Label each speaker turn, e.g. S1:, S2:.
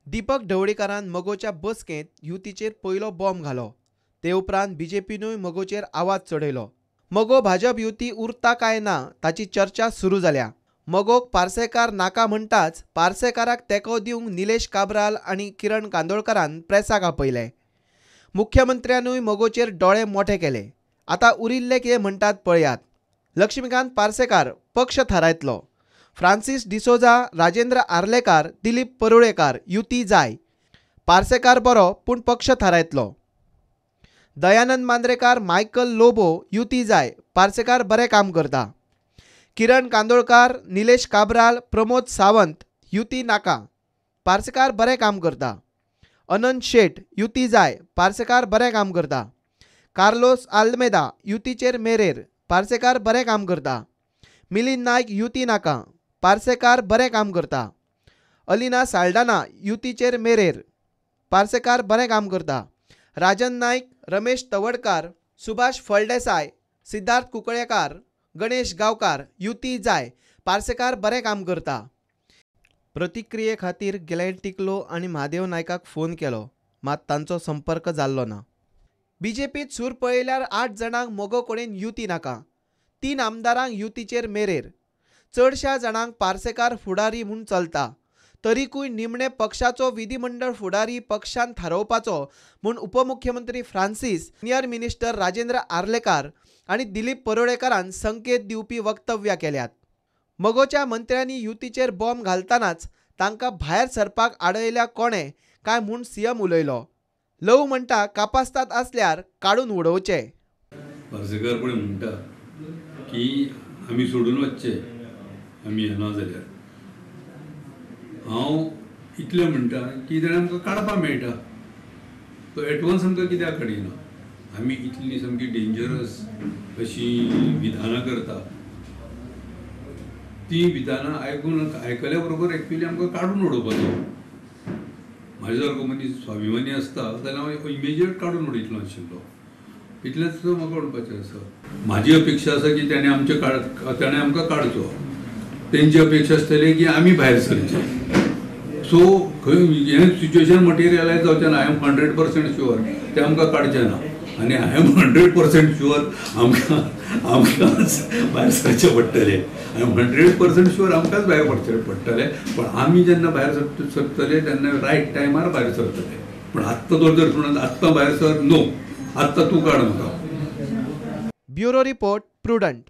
S1: दीपक ढवळीकारान मगोच्या बसकेंत युतीचेर पयलो बॉम्ब घालो. ते उपरांत बीजेपीनूय मगोचेर आवाज चडयलो. मगो भाजप युती उरता काय ना ताची चर्चा सुरू जाल्या. मगोक पार्सेकार नाका म्हणटाच पार्सेकाराक तेंको दिवंक निलेश काब्राल आनी किरण कांदोळकरान प्रेसाक आपयले. मुख्यमंत्र्यानूय मगोचेर डोळे मोठे केले. आतां उरिल्ले कितें म्हणटात पळयात. लक्ष्मीकांत पार्सेकार पक्ष थारायतलो. फ्रांसीस डिसोजा, राजेंद्र आर्लेकार, दिलीप परुळेकार युती जाय. पार्सेकार बरो पूण पक्ष थारायतलो. दयानंद मांद्रेकार, मायकल लोबो युती जाय. पार्सेकार बरें काम करता. किरण कांदोळकार, निलेश काब्राल, प्रमोद सावंत युती नाका. पार्सेकार बरें काम करता. अनंत शेट युती जाय. पार्सेकार बरें काम करता. कार्लोस आल्मेदा युतीचेर मेरेर. पार्सेकार बरें काम करता. मिलिंद नायक युती नाका. पार्सेकार बरें काम करता. अलिना साल्डाना युतीचेर मेरेर. पार्सेकार बरें काम करता. राजन नायक, रमेश तवडकार, सुभाष फळदेसाय, सिद्धार्थ कुंकळेकार, गणेश गांवकार युती जाय. पार्सेकार बरें काम करता. प्रतिक्रिये खातीर गिलायत टिकलो आनी म्हादेव नायकाक फोन केलो, मात तांचो संपर्क जाल्लो ना. बीजेपीत सूर पळयल्यार 8 जाणांक मोगो कडेन युती नाका. 3 आमदारांक युतीचेर मेरेर. चडशा जाणांक पार्सेकार फुडारी म्हूण चलता. तरीकूय निमणे पक्षाचो विधिमंडळ फुडारी पक्षान थारोवपाचो म्हूण उपमुख्यमंत्री Francis, senior minister Rajendra Arlekar आनी दिलीप परुळेकारान संकेत दिवपी वक्तव्यां केल्यात. मगोच्या मंत्र्यांनी युतीचेर बॉम्ब घालतनाच तांकां भायर सरपाक आडयल्या कोणे काय म्हूण सीएम उलयलो. लव म्हणटा कापास्ताद आसल्यार काडून उडोवचे.
S2: पार्सेकार पण म्हणटा की आमी सोडून वचचे, आमी येना जाल्यार. हांव इतलें म्हणटा की ताणें आमकां काडपाक मेळटा. तो एडवान्स आमकां कित्याक काडिना? आमी इतली सामकी डेंजरस अशी विधानां करता. ती विधानां आयकल्या बरोबर एक्चुअली आमकां काडून उडोवपाचो. म्हाजे सारको मनीस स्वाभिमानी आसता जाल्यार हांव इमिजिएट काडून उडयतलो आशिल्लो. इतलेंच म्हाका म्हणपाचें आसा. म्हाजी अपेक्षा आसा की ताणें आमकां काडचो. तेंची अपेक्षा आसतली की आमी भायर सरचे. सो खंय हें सिच्युएशन मटेरियलायज जावचें ना. आय एम 100% शुअर ते आमकां काडचें ना. आनी आय एम 100% शुअर आमकांच भायर सरचें पडटलें. आय एम 100% शुअर आमकांच भायर सरचें पडटलें. पण आमी जेन्ना भायर सरतले तेन्ना रायट टायमार भायर सरतले. पण आत्तां जर म्हणून आत्तां भायर सर नो, आत्तां तूं काड म्हाका.
S1: Bureau report, prudent.